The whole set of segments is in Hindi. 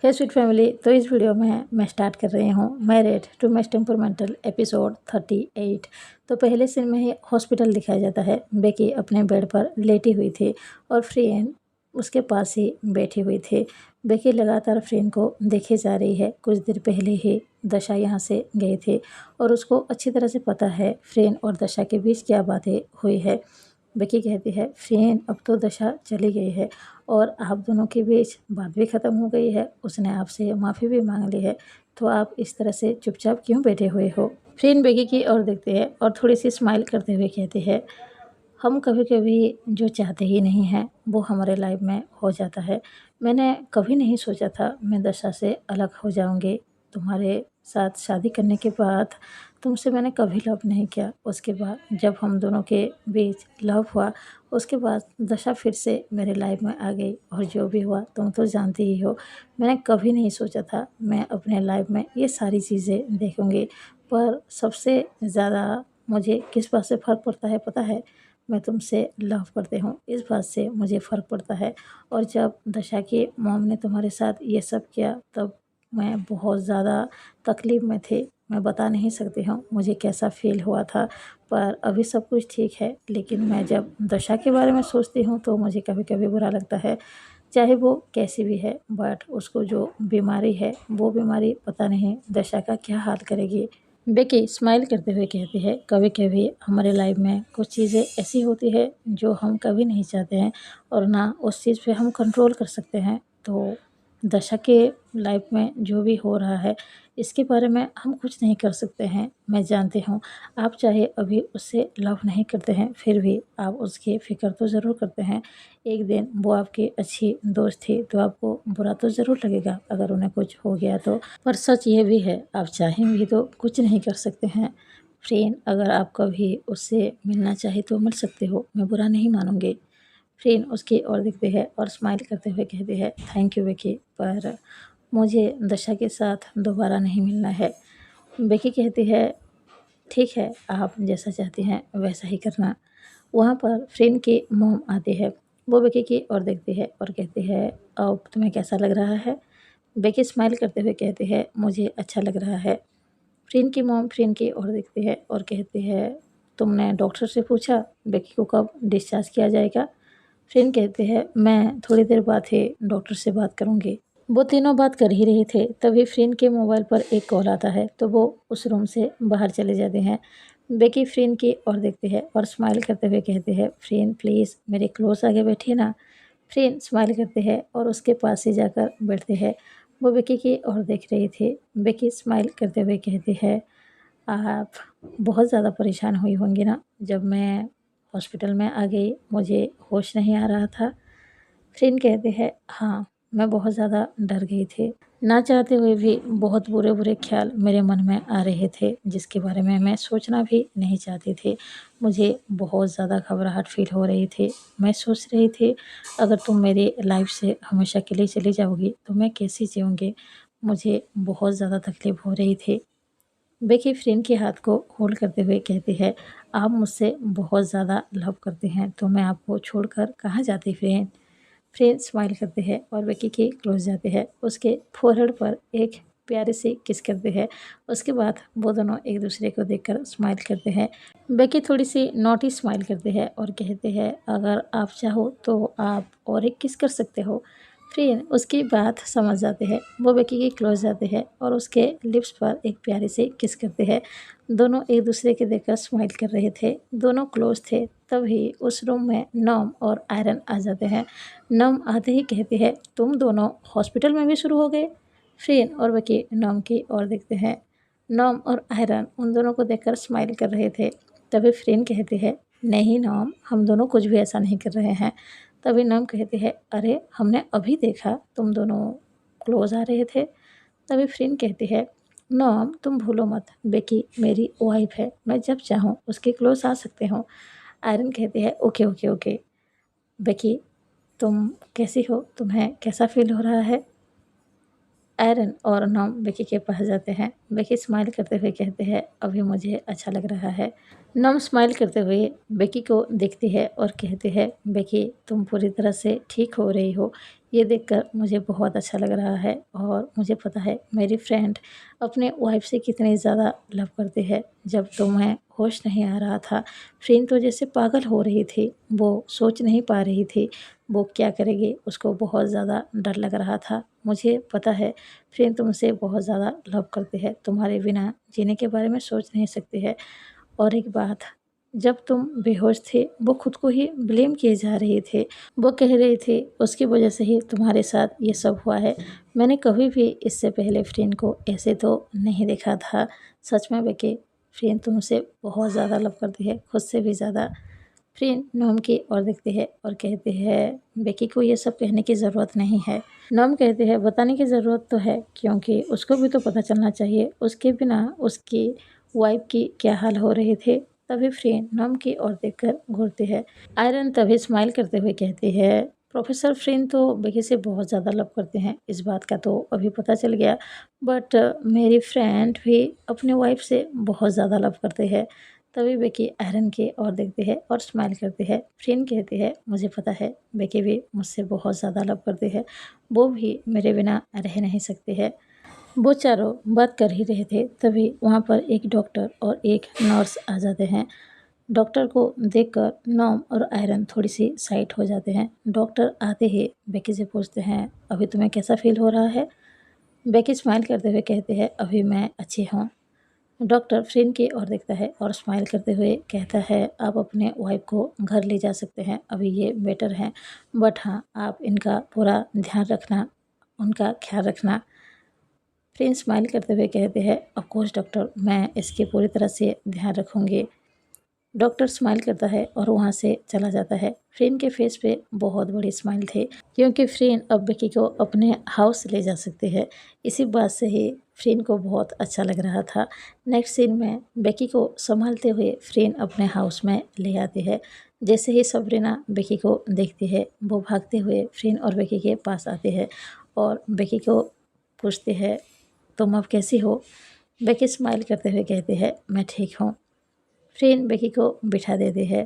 हे स्वीट फैमिली, तो इस वीडियो में मैं स्टार्ट कर रही हूँ married to miss temperamental episode 38। तो पहले सीन में ही हॉस्पिटल दिखाया जाता है। बेकी अपने बेड पर लेटी हुई थी और फ्रेन उसके पास ही बैठी हुई थी। बेकी लगातार फ्रेन को देखे जा रही है। कुछ देर पहले ही दशा यहाँ से गई थी और उसको अच्छी तरह से पता है फ्रेन और दशा के बीच क्या बातें हुई है। बेकी कहती है, फ्रेन अब तो दशा चली गई है और आप दोनों के बीच बात भी ख़त्म हो गई है। उसने आपसे माफ़ी भी मांग ली है, तो आप इस तरह से चुपचाप क्यों बैठे हुए हो? फ्रेन बेकी की ओर देखती है और थोड़ी सी स्माइल करते हुए कहती है, हम कभी कभी जो चाहते ही नहीं हैं वो हमारे लाइफ में हो जाता है। मैंने कभी नहीं सोचा था मैं दशा से अलग हो जाऊंगी। तुम्हारे साथ शादी करने के बाद तुमसे मैंने कभी लव नहीं किया। उसके बाद जब हम दोनों के बीच लव हुआ, उसके बाद दशा फिर से मेरे लाइफ में आ गई और जो भी हुआ तुम तो जानती ही हो। मैंने कभी नहीं सोचा था मैं अपने लाइफ में ये सारी चीज़ें देखूंगी, पर सबसे ज़्यादा मुझे किस बात से फ़र्क पड़ता है पता है? मैं तुमसे लव करती हूँ, इस बात से मुझे फ़र्क पड़ता है। और जब दशा की मॉम ने तुम्हारे साथ ये सब किया तब मैं बहुत ज़्यादा तकलीफ़ में थी। मैं बता नहीं सकती हूँ मुझे कैसा फ़ील हुआ था, पर अभी सब कुछ ठीक है। लेकिन मैं जब दशा के बारे में सोचती हूँ तो मुझे कभी कभी बुरा लगता है, चाहे वो कैसी भी है। बट उसको जो बीमारी है वो बीमारी पता नहीं दशा का क्या हाल करेगी। बेकी स्माइल करते हुए कहती है, कभी कभी हमारे लाइफ में कुछ चीज़ें ऐसी होती है जो हम कभी नहीं चाहते हैं और ना उस चीज़ पे हम कंट्रोल कर सकते हैं। तो दशा के लाइफ में जो भी हो रहा है इसके बारे में हम कुछ नहीं कर सकते हैं। मैं जानती हूँ आप चाहे अभी उससे लव नहीं करते हैं, फिर भी आप उसकी फ़िक्र तो ज़रूर करते हैं। एक दिन वो आपकी अच्छी दोस्त थी तो आपको बुरा तो ज़रूर लगेगा अगर उन्हें कुछ हो गया तो। पर सच ये भी है, आप चाहें भी तो कुछ नहीं कर सकते हैं। फ्रेंड, अगर आप कभी उससे मिलना चाहे तो मिल सकते हो, मैं बुरा नहीं मानूंगी। फ्रेंड उसकी ओर देखती है और स्माइल करते हुए कहती है, थैंक यू बेकी, पर मुझे दशा के साथ दोबारा नहीं मिलना है। बेकी कहती है, ठीक है, आप जैसा चाहती हैं वैसा ही करना। वहाँ पर फ्रेंड की मॉम आती है। वो बेकी की ओर देखती है और कहती है, अब तुम्हें कैसा लग रहा है? बेकी स्माइल करते हुए कहती है, मुझे अच्छा लग रहा है। फ्रेंड की मॉम फ्रेंड की ओर देखती है और कहती है, तुमने डॉक्टर से पूछा बेकी को कब डिस्चार्ज किया जाएगा? फ्रेंड कहती है, मैं थोड़ी देर बाद ही डॉक्टर से बात करूँगी। वो तीनों बात कर ही रहे थे तभी फ्रेंड के मोबाइल पर एक कॉल आता है, तो वो उस रूम से बाहर चले जाते हैं। बेकी फ्रेंड की ओर देखती है और स्माइल करते हुए कहती है, फ्रेंड प्लीज़ मेरे क्लोज आगे बैठिए ना। फ्रेंड स्माइल करते हैं और उसके पास ही जाकर बैठते हैं। वो बेकी की ओर देख रही थी। बेकी स्माइल करते हुए कहती है, आप बहुत ज़्यादा परेशान हुई होंगी ना? जब मैं हॉस्पिटल में आ गई मुझे होश नहीं आ रहा था। फ्रेंड कहते हैं, हाँ, मैं बहुत ज़्यादा डर गई थी। ना चाहते हुए भी बहुत बुरे-बुरे ख़्याल मेरे मन में आ रहे थे, जिसके बारे में मैं सोचना भी नहीं चाहती थी। मुझे बहुत ज़्यादा घबराहट फ़ील हो रही थी। मैं सोच रही थी, अगर तुम मेरी लाइफ़ से हमेशा के लिए चली जाओगी, तो मैं कैसे जीऊँगी? मुझे बहुत ज़्यादा तकलीफ़ हो रही थी। बेकी फ्रेंड के हाथ को होल्ड करते हुए कहती है, आप मुझसे बहुत ज़्यादा लव करते हैं, तो मैं आपको छोड़कर कहाँ जाती फ्रेंड? फ्रेंड स्माइल करते हैं और बेकी के क्लोज जाते हैं। उसके फोरहेड पर एक प्यारी सी किस करते हैं। उसके बाद वो दोनों एक दूसरे को देखकर स्माइल करते हैं। बेकी थोड़ी सी नॉटी स्माइल करते हैं और कहते हैं, अगर आप चाहो तो आप और एक किस कर सकते हो। फ्रेंड उसकी बात समझ जाते हैं। वो बेकी के क्लोज जाते हैं और उसके लिप्स पर एक प्यारी सी किस करते हैं। दोनों एक दूसरे के देखकर स्माइल कर रहे थे। दोनों क्लोज थे। तभी उस रूम में नॉम और आयरन आ जाते हैं। नम आते ही कहती है, तुम दोनों हॉस्पिटल में भी शुरू हो गए? फ्रेन और वकी नॉम की ओर देखते हैं। नॉम और आयरन उन दोनों को देखकर स्माइल कर रहे थे। तभी फ्रेन कहती है, नहीं नॉम, हम दोनों कुछ भी ऐसा नहीं कर रहे हैं। तभी नॉम कहती है, अरे हमने अभी देखा तुम दोनों क्लोज आ रहे थे। तभी फ्रेन कहती है, नॉम तुम भूलो मत, बेकी मेरी वाइफ है, मैं जब चाहूँ उसके क्लोज आ सकते हो। आयरन कहती है, ओके ओके ओके। बेकी तुम कैसी हो? तुम्हें कैसा फ़ील हो रहा है? आयरन और नॉम बेकी के पास जाते हैं। बेकी स्माइल करते हुए कहते हैं, अभी मुझे अच्छा लग रहा है। नॉम स्माइल करते हुए बेकी को देखती है और कहती है, बेकी तुम पूरी तरह से ठीक हो रही हो, ये देखकर मुझे बहुत अच्छा लग रहा है और मुझे पता है मेरी फ्रेंड अपने वाइफ से कितनी ज़्यादा लव करती है। जब तुम्हें होश नहीं आ रहा था, फ्रेंड तो जैसे पागल हो रही थी, वो सोच नहीं पा रही थी वो क्या करेगी, उसको बहुत ज़्यादा डर लग रहा था। मुझे पता है फ्रेंड तुमसे बहुत ज़्यादा लव करती है, तुम्हारे बिना जीने के बारे में सोच नहीं सकती है। और एक बात, जब तुम बेहोश थे वो खुद को ही ब्लेम किए जा रही थे। वो कह रही थी उसकी वजह से ही तुम्हारे साथ ये सब हुआ है। मैंने कभी भी इससे पहले फ्रेंड को ऐसे तो नहीं देखा था। सच में बेकी, फ्रेंड तुमसे बहुत ज़्यादा लव करती है, खुद से भी ज़्यादा। फ्रेंड नॉम की ओर देखती है और कहती है, बेकी को ये सब कहने की ज़रूरत नहीं है। नॉम कहती है, बताने की ज़रूरत तो है, क्योंकि उसको भी तो पता चलना चाहिए उसके बिना उसकी वाइफ की क्या हाल हो रहे थे। तभी फ्रेंड नॉम की ओर देखकर घूरती है। आयरन तभी स्माइल करते हुए कहती है, प्रोफेसर फ्रेंड तो बेकी से बहुत ज़्यादा लव करते हैं, इस बात का तो अभी पता चल गया। बट मेरी फ्रेंड भी अपने वाइफ से बहुत ज़्यादा लव करते हैं। तभी बेकी आयरन की ओर देखती है और स्माइल करती है। फ्रेंड कहती है, मुझे पता है बेकी भी मुझसे बहुत ज़्यादा लव करती है, वो भी मेरे बिना रह नहीं सकती है। वो चारों बात कर ही रहे थे, तभी वहाँ पर एक डॉक्टर और एक नर्स आ जाते हैं। डॉक्टर को देखकर नॉम और आयरन थोड़ी सी साइड हो जाते हैं। डॉक्टर आते ही बेकी से पूछते हैं, अभी तुम्हें कैसा फील हो रहा है? बेकी स्माइल करते हुए कहते हैं, अभी मैं अच्छी हूँ। डॉक्टर फ्रेंड की ओर देखता है और स्माइल करते हुए कहता है, आप अपने वाइफ को घर ले जा सकते हैं, अभी ये बेटर हैं। बट हाँ, आप इनका पूरा ध्यान रखना, उनका ख्याल रखना। फ्रेंड स्माइल करते हुए कहते हैं, ऑफ कोर्स डॉक्टर, मैं इसकी पूरी तरह से ध्यान रखूँगी। डॉक्टर स्माइल करता है और वहाँ से चला जाता है। फ्रेंड के फेस पे बहुत बड़ी स्माइल थी, क्योंकि फ्रेंड अब बेकी को अपने हाउस ले जा सकते हैं। इसी बात से ही फ्रेंड को बहुत अच्छा लग रहा था। नेक्स्ट सीन में बेकी को संभालते हुए फ्रेंड अपने हाउस में ले आती है। जैसे ही सबरीना बेकी को देखती है, वो भागते हुए फ्रेंड और बेकी के पास आती है और बेकी को पूछती है, तुम अब कैसी हो? बेकी स्माइल करते हुए कहती है, मैं ठीक हूँ। फ्रेंड बेकी को बिठा देती है।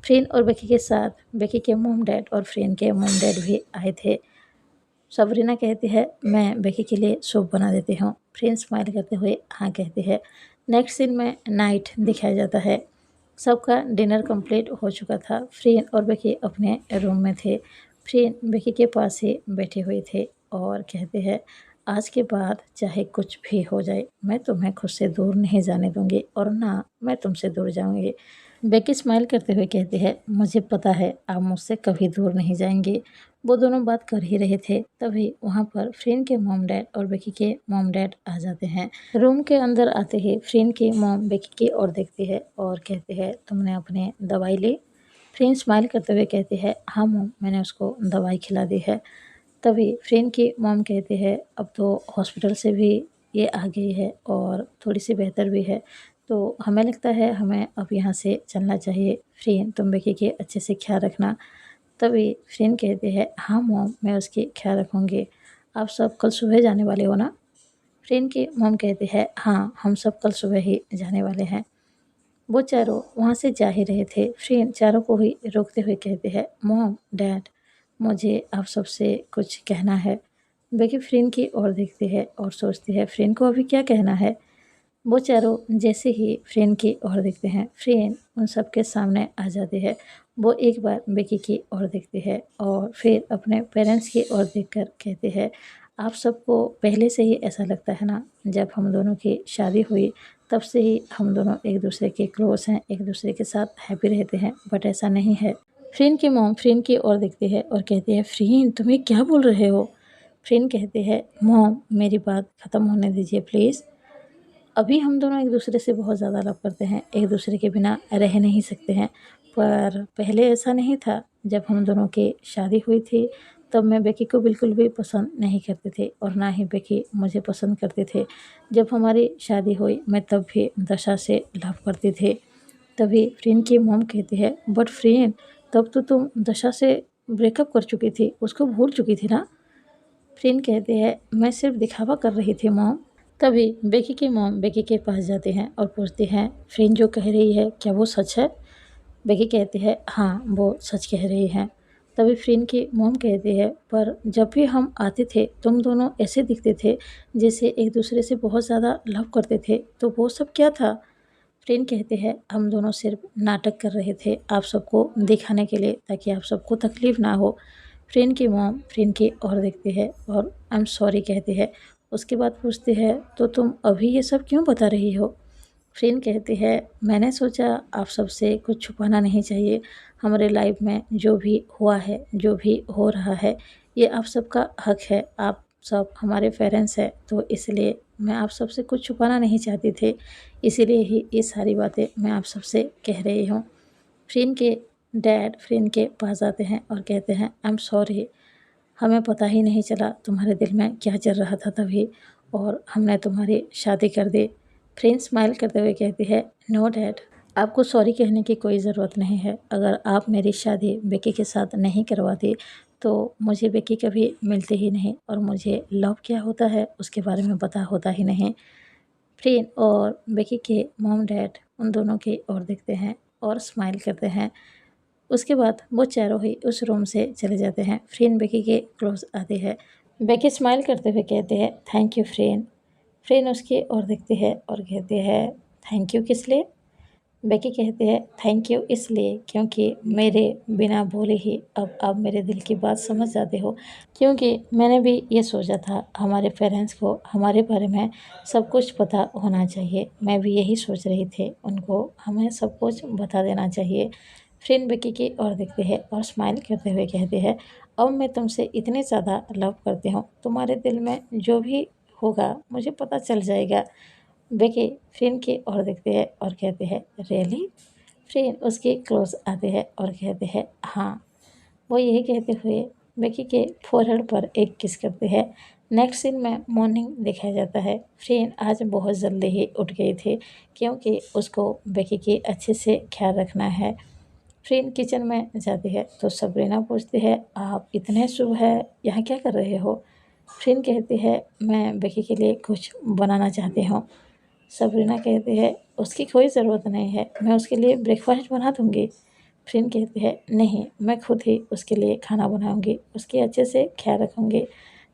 फ्रेंड और बेकी के साथ बेकी के मॉम डैड और फ्रेंड के मॉम डैड भी आए थे। सबरीना कहती है, मैं बेकी के लिए सूप बना देती हूँ। फ्रेंड स्माइल करते हुए हाँ कहती है। नेक्स्ट सीन में नाइट दिखाया जाता है। सबका डिनर कंप्लीट हो चुका था। फ्रेंड और बेकी अपने रूम में थे। फ्रेंड बेकी के पास ही बैठे हुए थे और कहते हैं, आज के बाद चाहे कुछ भी हो जाए, मैं तुम्हें खुद से दूर नहीं जाने दूंगी और ना मैं तुमसे दूर जाऊंगी। बेकी स्माइल करते हुए कहती है, मुझे पता है आप मुझसे कभी दूर नहीं जाएंगे। वो दोनों बात कर ही रहे थे, तभी वहाँ पर फ्रेंड के मॉम डैड और बेकी के मॉम डैड आ जाते हैं। रूम के अंदर आते ही फ्रेंड की मॉम बेकी की ओर देखती है और कहती है, तुमने अपनी दवाई ली? फ्रेंड स्माइल करते हुए कहती है, हाँ मॉम, मैंने उसको दवाई खिला दी है। तभी फ्रेंड की मॉम कहती है, अब तो हॉस्पिटल से भी ये आ गई है और थोड़ी सी बेहतर भी है, तो हमें लगता है हमें अब यहाँ से चलना चाहिए। फ्रेंड, तुम बेकी के अच्छे से ख्याल रखना। तभी फ्रेंड कहती है, हाँ मॉम, मैं उसकी ख्याल रखूँगी। आप सब कल सुबह जाने वाले हो ना? फ्रेंड की मॉम कहती है, हाँ हम सब कल सुबह ही जाने वाले हैं। वो चारों वहाँ से जा ही रहे थे। फ्रेंड चारों को ही रोकते हुए कहते हैं, मॉम डैड, मुझे आप सबसे कुछ कहना है। बेकी फ्रेंड की ओर देखती है और सोचती है, फ्रेंड को अभी क्या कहना है। वो चारों जैसे ही फ्रेंड की ओर देखते हैं, फ्रेंड उन सब के सामने आ जाती है। वो एक बार बेकी की ओर देखती है और फिर अपने पेरेंट्स की ओर देखकर कहती है, आप सबको पहले से ही ऐसा लगता है ना, जब हम दोनों की शादी हुई तब से ही हम दोनों एक दूसरे के क्लोज हैं, एक दूसरे के साथ हैप्पी रहते हैं, बट ऐसा नहीं है। फ्रेंड की मॉम फ्रेंड की ओर देखती है और कहती है, फ्रेंड तुम्हें क्या बोल रहे हो? फ्रेंड कहती है, मॉम मेरी बात ख़त्म होने दीजिए प्लीज़। अभी हम दोनों एक दूसरे से बहुत ज़्यादा लव करते हैं, एक दूसरे के बिना रह नहीं सकते हैं, पर पहले ऐसा नहीं था। जब हम दोनों की शादी हुई थी तब मैं बेकी को बिल्कुल भी पसंद नहीं करते थे और ना ही बेकी मुझे पसंद करते थे। जब हमारी शादी हुई मैं तब भी दशा से लव करती थी। तभी फ्रेंड की मॉम कहती है, बट फ्रेंड, तब तो तुम दशा से ब्रेकअप कर चुकी थी, उसको भूल चुकी थी ना? फ्रेंड कहती है मैं सिर्फ दिखावा कर रही थी मॉम। तभी बेकी की मॉम बेकी के पास जाती हैं और पूछती हैं फ्रेंड जो कह रही है क्या वो सच है। बेकी कहती है हाँ वो सच कह रही हैं। तभी फ्रेंड की मॉम कहती है पर जब भी हम आते थे तुम दोनों ऐसे दिखते थे जैसे एक दूसरे से बहुत ज़्यादा लव करते थे, तो वो सब क्या था। फ्रेंड कहते हैं हम दोनों सिर्फ नाटक कर रहे थे आप सबको दिखाने के लिए ताकि आप सबको तकलीफ़ ना हो। फ्रेंड की मॉम फ्रेंड की ओर देखती है और आई एम सॉरी कहती है। उसके बाद पूछती है तो तुम अभी ये सब क्यों बता रही हो। फ्रेंड कहती है मैंने सोचा आप सबसे कुछ छुपाना नहीं चाहिए। हमारे लाइफ में जो भी हुआ है जो भी हो रहा है ये आप सबका हक है। आप सब हमारे पेरेंट्स हैं तो इसलिए मैं आप सबसे कुछ छुपाना नहीं चाहती थी, इसीलिए ही ये सारी बातें मैं आप सबसे कह रही हूँ। फ्रेंड के डैड फ्रेंड के पास आते हैं और कहते हैं आई एम सॉरी, हमें पता ही नहीं चला तुम्हारे दिल में क्या चल रहा था तभी, और हमने तुम्हारी शादी कर दी। फ्रेंड स्माइल करते हुए कहती है नो डैड, आपको सॉरी कहने की कोई ज़रूरत नहीं है। अगर आप मेरी शादी बेकी के साथ नहीं करवाती तो मुझे बेकी कभी मिलती ही नहीं और मुझे लव क्या होता है उसके बारे में पता होता ही नहीं। फ्रेंड और बेकी के मॉम डैड उन दोनों की ओर देखते हैं और स्माइल करते हैं। उसके बाद वो चारों ही उस रूम से चले जाते हैं। फ्रेंड बेकी के क्लोज आती है। बेकी स्माइल करते हुए कहते हैं थैंक यू फ्रेंड। फ्रेंड उसकी ओर देखती है और कहती है थैंक यू किस लिए। बेकी कहती है थैंक यू इसलिए क्योंकि मेरे बिना बोले ही अब आप मेरे दिल की बात समझ जाते हो। क्योंकि मैंने भी ये सोचा था हमारे पेरेंट्स को हमारे बारे में सब कुछ पता होना चाहिए। मैं भी यही सोच रही थी उनको हमें सब कुछ बता देना चाहिए। फ्रेंड बेकी की ओर देखती है और स्माइल करते हुए कहती है अब मैं तुमसे इतने ज़्यादा लव करती हूँ, तुम्हारे दिल में जो भी होगा मुझे पता चल जाएगा। बेकी फ्रेंड की ओर देखती है और कहती है रियली। फ्रेंड उसके क्लोज आते हैं और कहते हैं हाँ। वो यही कहते हुए बेकी के फोरहेड पर एक किस करते हैं। नेक्स्ट सीन में मॉर्निंग दिखाया जाता है। फ्रेंड आज बहुत जल्दी ही उठ गई थी क्योंकि उसको बेकी की अच्छे से ख्याल रखना है। फ्रेंड किचन में जाती है तो सबरीना पूछती है आप इतने सुबह यहाँ क्या कर रहे हो। फ्रेंड कहती है मैं बेकी के लिए कुछ बनाना चाहती हूँ। सबरीना कहती है उसकी कोई ज़रूरत नहीं है, मैं उसके लिए ब्रेकफास्ट बना दूँगी। फ्रेंड कहती है नहीं, मैं खुद ही उसके लिए खाना बनाऊँगी, उसकी अच्छे से ख्याल रखूँगी।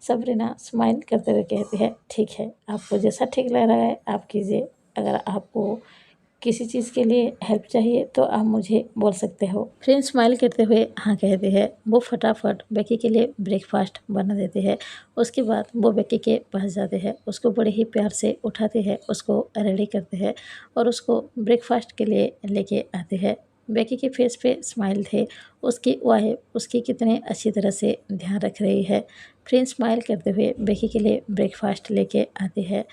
सबरीना स्माइल करते हुए कहती है ठीक है, आपको जैसा ठीक लग रहा है आप कीजिए। अगर आपको किसी चीज़ के लिए हेल्प चाहिए तो आप मुझे बोल सकते हो। फ्रेंड स्माइल करते हुए हाँ कहती है। वो फटाफट बेकी के लिए ब्रेकफास्ट बना देती है। उसके बाद वो बेकी के पास जाते हैं, उसको बड़े ही प्यार से उठाते हैं, उसको रेडी करते हैं और उसको ब्रेकफास्ट के लिए लेके आते हैं। बेकी के फेस पे स्माइल थे, उसकी वाइफ उसकी कितने अच्छी तरह से ध्यान रख रही है। फ्रेंड स्माइल करते हुए बेकी के लिए ब्रेकफास्ट लेके आते हैं।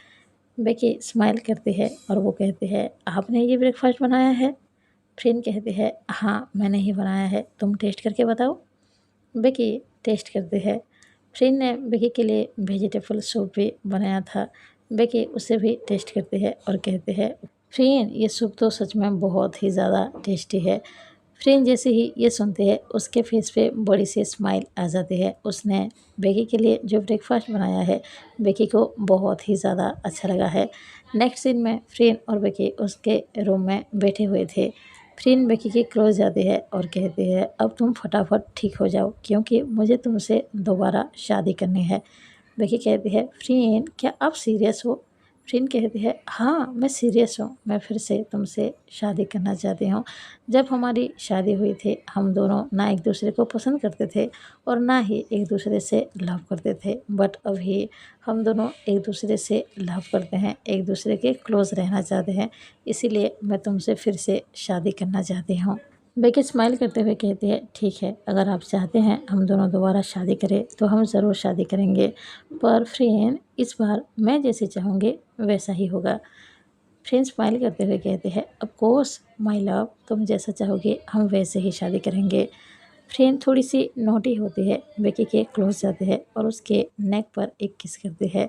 बेकी स्माइल करती है और वो कहती है आपने ये ब्रेकफास्ट बनाया है। फ्रेंड कहती है हाँ मैंने ही बनाया है, तुम टेस्ट करके बताओ। बेकी टेस्ट करती है। फ्रेंड ने बेकी के लिए वेजिटेबल सूप भी बनाया था। बेकी उसे भी टेस्ट करती है और कहती है फ्रेंड ये सूप तो सच में बहुत ही ज़्यादा टेस्टी है। फ्रेंड जैसे ही ये सुनते हैं उसके फेस पे बड़ी सी स्माइल आ जाती है। उसने बेकी के लिए जो ब्रेकफास्ट बनाया है बेकी को बहुत ही ज़्यादा अच्छा लगा है। नेक्स्ट सीन में फ्रेंड और बेकी उसके रूम में बैठे हुए थे। फ्रेंड बेकी के क्लोज जाती है और कहती है अब तुम फटाफट ठीक हो जाओ क्योंकि मुझे तुमसे दोबारा शादी करनी है। बेकी कहती है फ्रेंड क्या आप सीरियस हो। फ्रेंड कहती है हाँ मैं सीरियस हूँ, मैं फिर से तुमसे शादी करना चाहती हूँ। जब हमारी शादी हुई थी हम दोनों ना एक दूसरे को पसंद करते थे और ना ही एक दूसरे से लव करते थे, बट अभी हम दोनों एक दूसरे से लव करते हैं, एक दूसरे के क्लोज रहना चाहते हैं, इसीलिए मैं तुमसे फिर से शादी करना चाहती हूँ। बेकी स्माइल करते हुए कहती है ठीक है, अगर आप चाहते हैं हम दोनों दोबारा शादी करें तो हम ज़रूर शादी करेंगे, पर फ्रेंड इस बार मैं जैसे चाहूँगी वैसा ही होगा। फ्रेंड स्माइल करते हुए कहते हैं ऑफ कोर्स माय लव, तुम जैसा चाहोगे हम वैसे ही शादी करेंगे। फ्रेंड थोड़ी सी नोटी होती है, बेकी के क्लोज जाते हैं और उसके नेक पर एक किस करते हैं।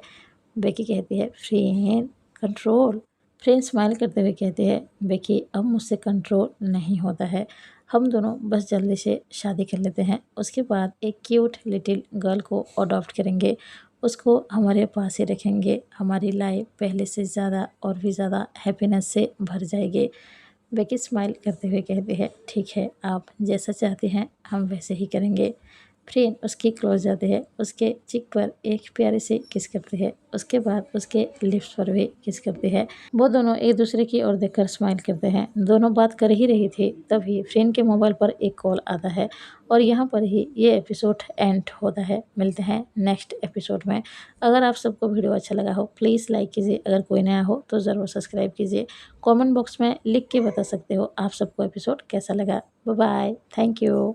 बेकी कहती है फ्रेंड कंट्रोल। फ्रेंड स्माइल करते हुए कहते हैं बेकी अब मुझसे कंट्रोल नहीं होता है, हम दोनों बस जल्दी से शादी कर लेते हैं। उसके बाद एक क्यूट लिटिल गर्ल को अडॉप्ट करेंगे, उसको हमारे पास ही रखेंगे। हमारी लाइफ पहले से ज़्यादा और भी ज़्यादा हैप्पीनेस से भर जाएगी। बेकी स्माइल करते हुए कहती है, ठीक है, आप जैसा चाहते हैं हम वैसे ही करेंगे। फ्रेंड उसके क्लोज जाते हैं, उसके चिक पर एक प्यारे से किस करते हैं, उसके बाद उसके लिप्स पर भी किस करते हैं। वो दोनों एक दूसरे की ओर देखकर स्माइल करते हैं। दोनों बात कर ही रही थी, तभी फ्रेंड के मोबाइल पर एक कॉल आता है और यहाँ पर ही ये एपिसोड एंड होता है। मिलते हैं नेक्स्ट एपिसोड में। अगर आप सबको वीडियो अच्छा लगा हो प्लीज़ लाइक कीजिए, अगर कोई नया हो तो ज़रूर सब्सक्राइब कीजिए। कमेंट बॉक्स में लिख के बता सकते हो आप सबको एपिसोड कैसा लगा। Bye bye, thank you.